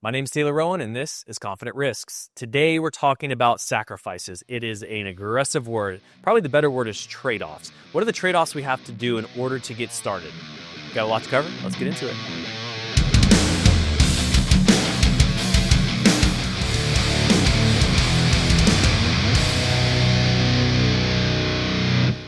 My name's Taylor Rowan, and this is Confident Risks. Today, we're talking about sacrifices. It is an aggressive word. Probably the better word is trade-offs. What are the trade-offs we have to do in order to get started? Got a lot to cover? Let's get into it.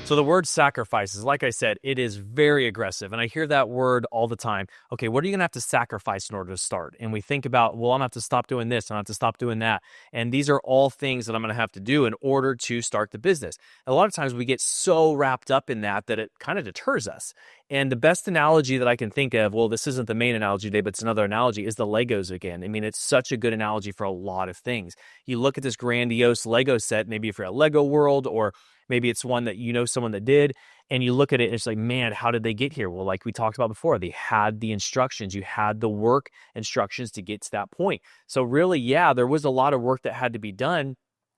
So the word sacrifices, like I said, it is very aggressive. And I hear that word all the time. Okay, what are you going to have to sacrifice in order to start? And we think about, well, I'm going to have to stop doing this. I'm going to have to stop doing that. And these are all things that I'm going to have to do in order to start the business. A lot of times we get so wrapped up in that it kind of deters us. And the best analogy that I can think of, well, this isn't the main analogy today, but it's another analogy, is the Legos again. I mean, it's such a good analogy for a lot of things. You look at this grandiose Lego set, maybe if you're at Lego World, or maybe it's one that you know someone that did, and you look at it and it's like, man, how did they get here? Well, like we talked about before, they had the instructions. You had the work instructions to get to that point. So really, yeah, there was a lot of work that had to be done,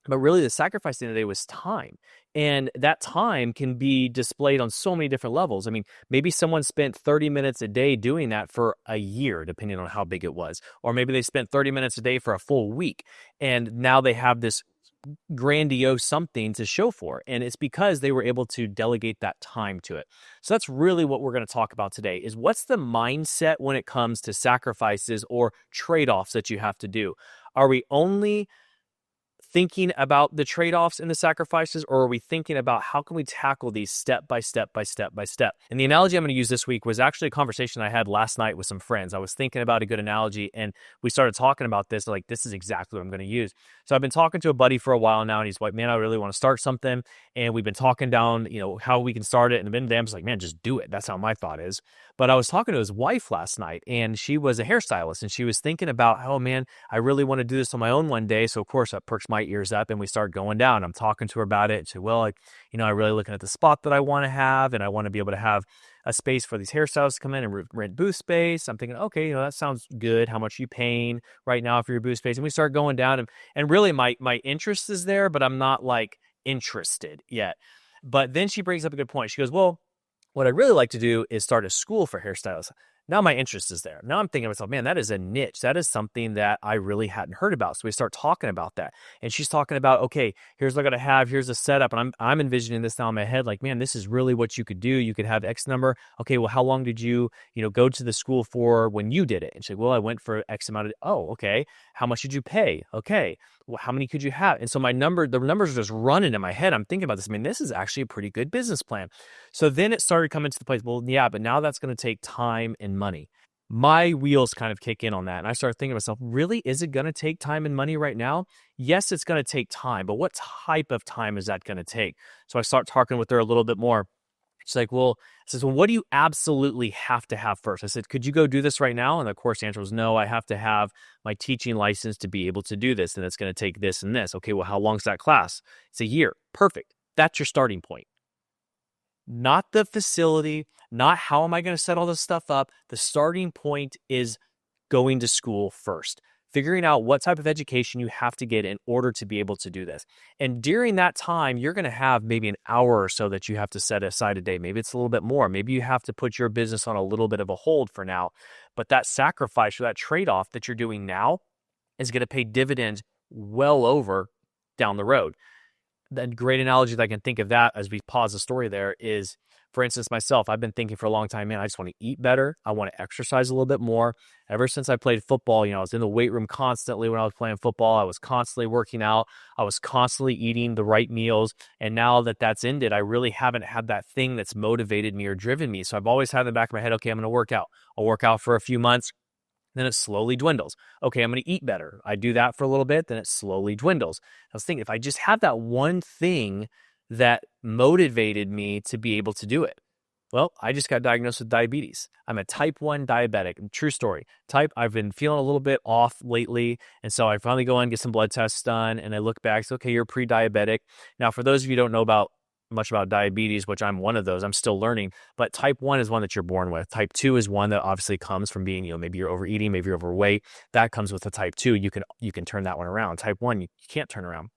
but really the sacrifice at the end of the day was time. And that time can be displayed on so many different levels. I mean, maybe someone spent 30 minutes a day doing that for a year, depending on how big it was. Or maybe they spent 30 minutes a day for a full week. And now they have this grandiose something to show for. And it's because they were able to delegate that time to it. So that's really what we're going to talk about today is what's the mindset when it comes to sacrifices or trade-offs that you have to do? Are we only thinking about the trade-offs and the sacrifices, or are we thinking about how can we tackle these step by step by step by step? And the analogy I'm going to use this week was actually a conversation I had last night with some friends. I was thinking about a good analogy, and we started talking about this, like, this is exactly what I'm going to use. So I've been talking to a buddy for a while now, and he's like, man, I really want to start something. And we've been talking down, how we can start it. And then Dam's like, man, just do it. That's how my thought is. But I was talking to his wife last night, and she was a hairstylist, and she was thinking about, oh man, I really want to do this on my own one day. So of course that perks my ears up, and we start going down. I'm talking to her about it. And she said, well, I'm really looking at the spot that I want to have, and I want to be able to have a space for these hairstylists to come in and rent booth space. I'm thinking, okay, that sounds good. How much are you paying right now for your booth space? And we start going down, and really my interest is there, but I'm not like interested yet. But then she brings up a good point. She goes, well, what I'd really like to do is start a school for hairstylists. Now my interest is there. Now I'm thinking to myself, man, that is a niche. That is something that I really hadn't heard about. So we start talking about that. And she's talking about, okay, here's what I got to have. Here's the setup. And I'm envisioning this now in my head, like, man, this is really what you could do. You could have X number. Okay, well, how long did you, go to the school for when you did it? And she's like, well, I went for X amount of, oh, okay. How much did you pay? Okay. Well, how many could you have? And so the numbers are just running in my head. I'm thinking about this. I mean, this is actually a pretty good business plan. So then it started coming to the place, well, yeah, but now that's going to take time and money. My wheels kind of kick in on that. And I started thinking to myself, really, is it going to take time and money right now? Yes, it's going to take time, but what type of time is that going to take? So I start talking with her a little bit more. She's like, well, what do you absolutely have to have first? I said, could you go do this right now? And of course, the answer was no, I have to have my teaching license to be able to do this. And it's going to take this and this. Okay, well, how long's that class? It's a year. Perfect. That's your starting point. Not the facility, not how am I going to set all this stuff up. The starting point is going to school first. Figuring out what type of education you have to get in order to be able to do this. And during that time, you're going to have maybe an hour or so that you have to set aside a day. Maybe it's a little bit more. Maybe you have to put your business on a little bit of a hold for now. But that sacrifice or that trade-off that you're doing now is going to pay dividends well over down the road. The great analogy that I can think of that as we pause the story there is, for instance, myself, I've been thinking for a long time, man, I just want to eat better. I want to exercise a little bit more. Ever since I played football, I was in the weight room constantly when I was playing football. I was constantly working out. I was constantly eating the right meals. And now that that's ended, I really haven't had that thing that's motivated me or driven me. So I've always had in the back of my head, okay, I'm going to work out. I'll work out for a few months. Then it slowly dwindles. Okay, I'm going to eat better. I do that for a little bit, then it slowly dwindles. I was thinking, if I just have that one thing that motivated me to be able to do it. Well, I just got diagnosed with diabetes. I'm a type 1 diabetic. True story. I've been feeling a little bit off lately, and so I finally go in and get some blood tests done, and I look back, okay, you're pre-diabetic. Now, for those of you who don't know much about diabetes, which I'm one of those, I'm still learning, but type 1 is one that you're born with. Type 2 is one that obviously comes from being, maybe you're overeating, maybe you're overweight. That comes with the type 2. You can turn that one around. Type 1, you can't turn around.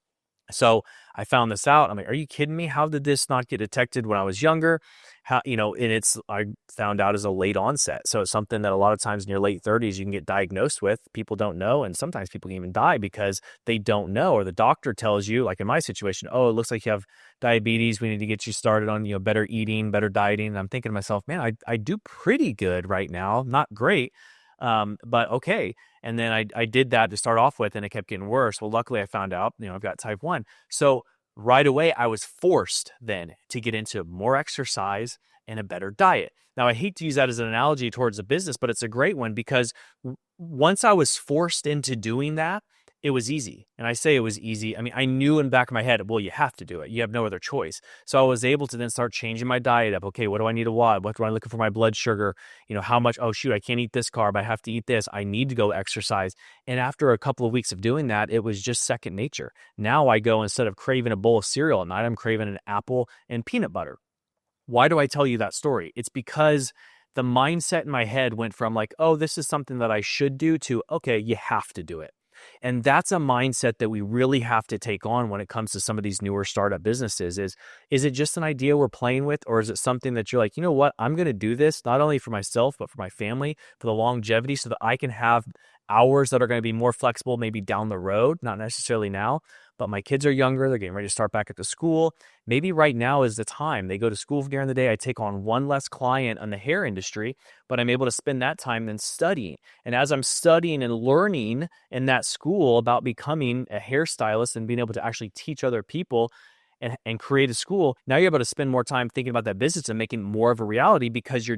So I found this out. I'm like, are you kidding me? How did this not get detected when I was younger? How, and I found out as a late onset. So it's something that a lot of times in your late 30s, you can get diagnosed with. People don't know. And sometimes people can even die because they don't know, or the doctor tells you, like in my situation, oh, it looks like you have diabetes. We need to get you started on, better eating, better dieting. And I'm thinking to myself, man, I do pretty good right now. Not great. But okay. And then I did that to start off with, and it kept getting worse. Well, luckily I found out, I've got type 1. So right away, I was forced then to get into more exercise and a better diet. Now, I hate to use that as an analogy towards a business, but it's a great one because once I was forced into doing that, it was easy. And I say it was easy. I mean, I knew in the back of my head, well, you have to do it. You have no other choice. So I was able to then start changing my diet up. Okay, what do I need to watch? What do I looking for my blood sugar? How much? Oh, shoot, I can't eat this carb. I have to eat this. I need to go exercise. And after a couple of weeks of doing that, it was just second nature. Now I go, instead of craving a bowl of cereal at night, I'm craving an apple and peanut butter. Why do I tell you that story? It's because the mindset in my head went from like, oh, this is something that I should do, to, okay, you have to do it. And that's a mindset that we really have to take on when it comes to some of these newer startup businesses. Is it just an idea we're playing with, or is it something that you're like, you know what, I'm going to do this not only for myself, but for my family, for the longevity, so that I can have hours that are going to be more flexible, maybe down the road, not necessarily now, but my kids are younger. They're getting ready to start back at the school. Maybe right now is the time. They go to school during the day. I take on one less client on the hair industry, but I'm able to spend that time then studying. And as I'm studying and learning in that school about becoming a hairstylist and being able to actually teach other people and create a school, now you're able to spend more time thinking about that business and making more of a reality, because you're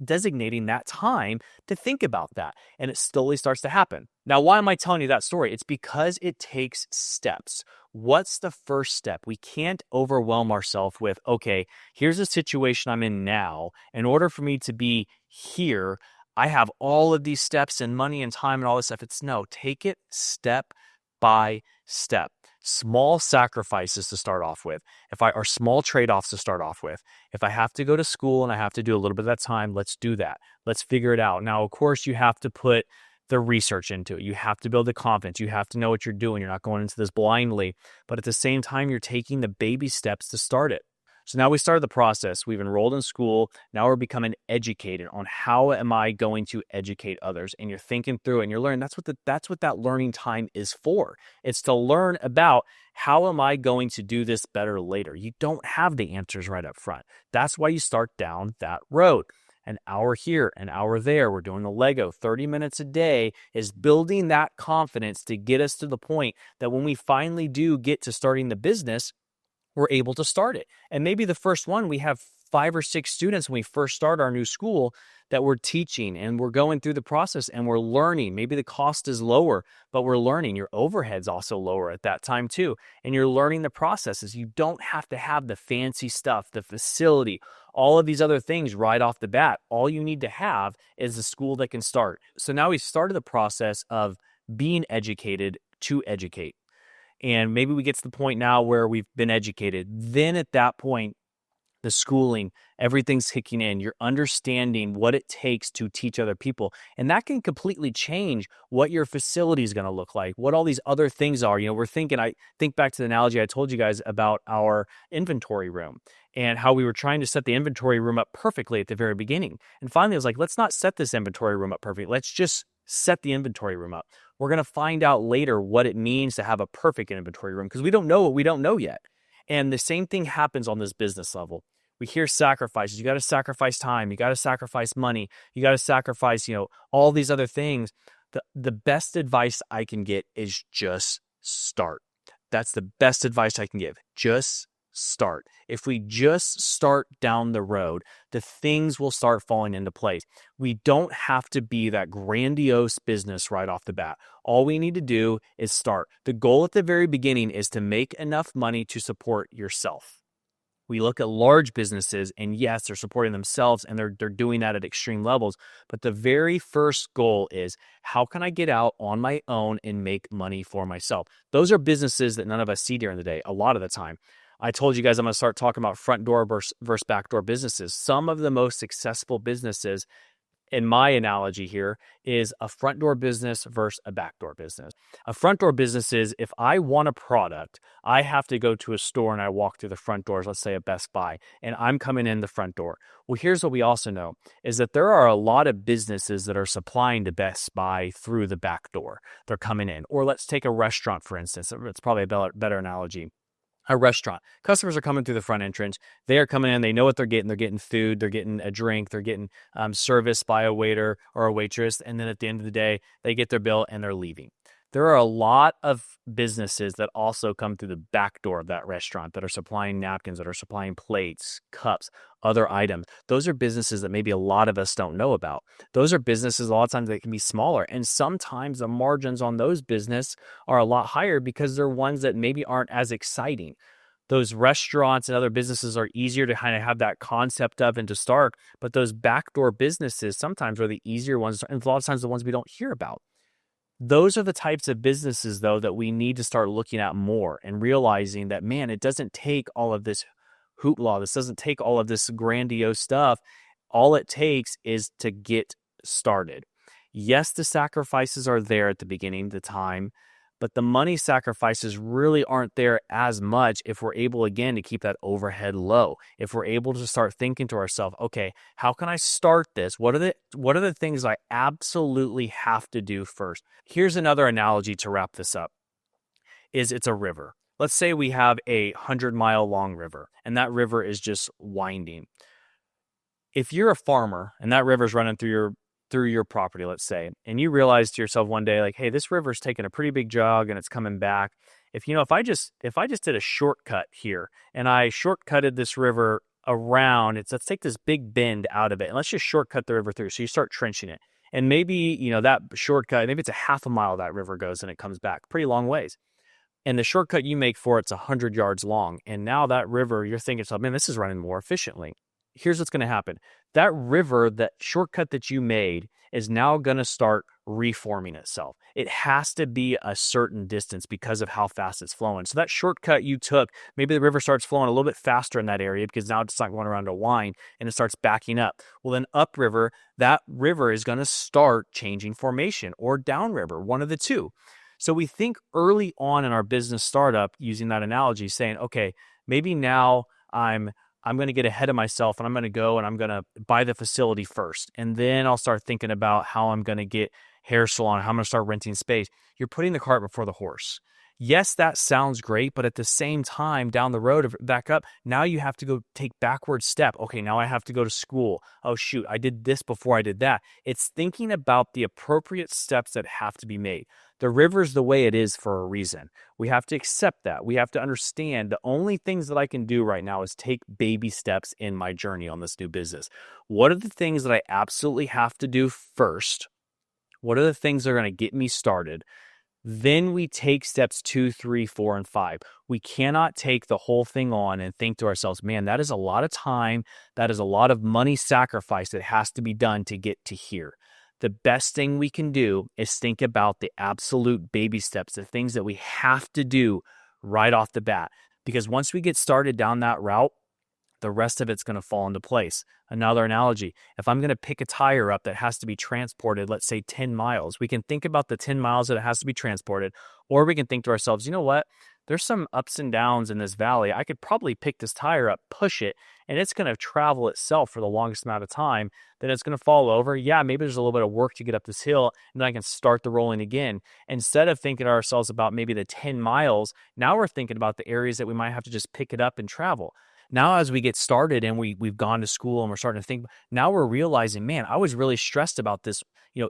designating that time to think about that. And it slowly starts to happen. Now, why am I telling you that story? It's because it takes steps. What's the first step? We can't overwhelm ourselves with, okay, here's a situation I'm in now. In order for me to be here, I have all of these steps and money and time and all this stuff. It's no, take it step by step. Small sacrifices to start off with, or small trade-offs to start off with. If I have to go to school and I have to do a little bit of that time, let's do that. Let's figure it out. Now, of course, you have to put the research into it. You have to build the confidence. You have to know what you're doing. You're not going into this blindly, but at the same time, you're taking the baby steps to start it. So now we started the process. We've enrolled in school. Now we're becoming educated on how am I going to educate others. And you're thinking through it and you're learning. That's what that learning time is for. It's to learn about how am I going to do this better later. You don't have the answers right up front. That's why you start down that road. An hour here, an hour there. We're doing the Lego. 30 minutes a day is building that confidence to get us to the point that when we finally do get to starting the business, we're able to start it. And maybe the first one, we have 5 or 6 students when we first start our new school that we're teaching, and we're going through the process and we're learning. Maybe the cost is lower, but we're learning. Your overhead's also lower at that time too. And you're learning the processes. You don't have to have the fancy stuff, the facility, all of these other things right off the bat. All you need to have is a school that can start. So now we've started the process of being educated to educate. And maybe we get to the point now where we've been educated. Then at that point, the schooling, everything's kicking in. You're understanding what it takes to teach other people. And that can completely change what your facility is going to look like, what all these other things are. I think back to the analogy I told you guys about our inventory room and how we were trying to set the inventory room up perfectly at the very beginning. And finally, I was like, let's not set this inventory room up perfect. Let's just set the inventory room up. We're going to find out later what it means to have a perfect inventory room, because we don't know what we don't know yet. And the same thing happens on this business level. We hear sacrifices. You got to sacrifice time. You got to sacrifice money. You got to sacrifice, all these other things. The best advice I can get is just start. That's the best advice I can give. Just start. If we just start down the road, the things will start falling into place. We don't have to be that grandiose business right off the bat. All we need to do is start. The goal at the very beginning is to make enough money to support yourself. We look at large businesses, and yes, they're supporting themselves and they're doing that at extreme levels. But the very first goal is, how can I get out on my own and make money for myself? Those are businesses that none of us see during the day a lot of the time. I told you guys I'm going to start talking about front door versus back door businesses. Some of the most successful businesses in my analogy here is a front door business versus a back door business. A front door business is if I want a product, I have to go to a store and I walk through the front doors, let's say a Best Buy, and I'm coming in the front door. Well, here's what we also know is that there are a lot of businesses that are supplying to Best Buy through the back door. They're coming in. Or let's take a restaurant, for instance. It's probably a better analogy. A restaurant. Customers are coming through the front entrance. They are coming in. They know what they're getting. They're getting food. They're getting a drink. They're getting service by a waiter or a waitress. And then at the end of the day, they get their bill and they're leaving. There are a lot of businesses that also come through the back door of that restaurant that are supplying napkins, that are supplying plates, cups, other items. Those are businesses that maybe a lot of us don't know about. Those are businesses a lot of times that can be smaller. And sometimes the margins on those business are a lot higher because they're ones that maybe aren't as exciting. Those restaurants and other businesses are easier to kind of have that concept of and to start, but those backdoor businesses sometimes are the easier ones and a lot of times the ones we don't hear about. Those are the types of businesses, though, that we need to start looking at more and realizing that, man, it doesn't take all of this hoopla. This doesn't take all of this grandiose stuff. All it takes is to get started. Yes, the sacrifices are there at the beginning, the time, but the money sacrifices really aren't there as much if we're able, again, to keep that overhead low. If we're able to start thinking to ourselves, okay, how can I start this? What are the things I absolutely have to do first? Here's another analogy to wrap this up, is it's a river. Let's say we have a 100-mile long river, and that river is just winding. If you're a farmer and that river's running through your property, let's say, and you realize to yourself one day, like, hey, this river's taking a pretty big jog and it's coming back. If I just did a shortcut here and I shortcutted this river around, let's take this big bend out of it and let's just shortcut the river through. So you start trenching it. And maybe, that shortcut, maybe it's a half a mile that river goes and it comes back pretty long ways. And the shortcut you make for it's 100 yards long. And now that river, you're thinking to yourself, man, this is running more efficiently. Here's what's going to happen. That river, that shortcut that you made is now going to start reforming itself. It has to be a certain distance because of how fast it's flowing. So that shortcut you took, maybe the river starts flowing a little bit faster in that area because now it's not going around a wind and it starts backing up. Well, then upriver, that river is going to start changing formation, or downriver, one of the two. So we think early on in our business startup, using that analogy, saying, okay, maybe now I'm going to get ahead of myself and I'm going to go and I'm going to buy the facility first. And then I'll start thinking about how I'm going to get hair salon, how I'm going to start renting space. You're putting the cart before the horse. Yes, that sounds great, but at the same time, down the road, back up, now you have to go take backward step. Okay, now I have to go to school. Oh, shoot, I did this before I did that. It's thinking about the appropriate steps that have to be made. The river's the way it is for a reason. We have to accept that. We have to understand the only things that I can do right now is take baby steps in my journey on this new business. What are the things that I absolutely have to do first? What are the things that are going to get me started? Then we take steps 2, 3, 4, and 5. We cannot take the whole thing on and think to ourselves, man, that is a lot of time. That is a lot of money sacrifice that has to be done to get to here. The best thing we can do is think about the absolute baby steps, the things that we have to do right off the bat. Because once we get started down that route, the rest of it's going to fall into place. Another analogy, if I'm going to pick a tire up that has to be transported, let's say 10 miles, we can think about the 10 miles that it has to be transported, or we can think to ourselves, you know what? There's some ups and downs in this valley. I could probably pick this tire up, push it, and it's going to travel itself for the longest amount of time. Then it's going to fall over. Yeah, maybe there's a little bit of work to get up this hill, and then I can start the rolling again. Instead of thinking to ourselves about maybe the 10 miles, now we're thinking about the areas that we might have to just pick it up and travel. Now, as we get started and we've gone to school and we're starting to think, now we're realizing, man, I was really stressed about this,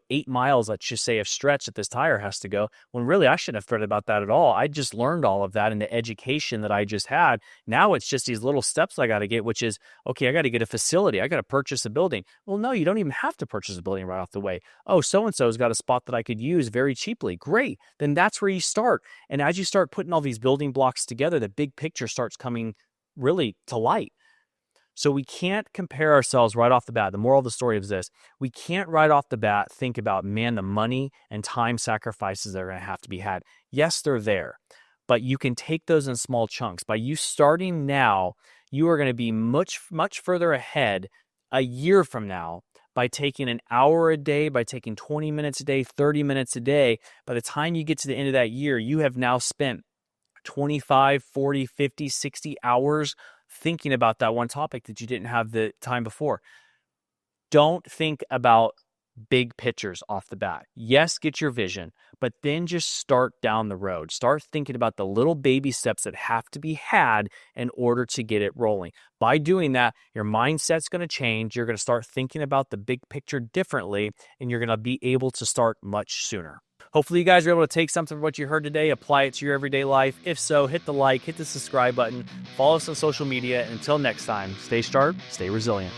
8 miles, let's just say, of stretch that this tire has to go, when really I shouldn't have fretted about that at all. I just learned all of that in the education that I just had. Now it's just these little steps I got to get, which is, okay, I got to get a facility. I got to purchase a building. Well, no, you don't even have to purchase a building right off the way. Oh, so-and-so's got a spot that I could use very cheaply. Great. Then that's where you start. And as you start putting all these building blocks together, the big picture starts coming really to light. So we can't compare ourselves right off the bat. The moral of the story is this: we can't right off the bat think about, man, the money and time sacrifices that are going to have to be had. Yes, they're there, but you can take those in small chunks. By you starting now, you are going to be much, much further ahead a year from now by taking an hour a day, by taking 20 minutes a day, 30 minutes a day, by the time you get to the end of that year, you have now spent 25, 40, 50, 60 hours thinking about that one topic that you didn't have the time before. Don't think about big pictures off the bat. Yes, get your vision, but then just start down the road. Start thinking about the little baby steps that have to be had in order to get it rolling. By doing that, your mindset's going to change. You're going to start thinking about the big picture differently, and you're going to be able to start much sooner. Hopefully you guys are able to take something from what you heard today, apply it to your everyday life. If so, hit the like, hit the subscribe button, follow us on social media. And until next time, stay sharp, stay resilient.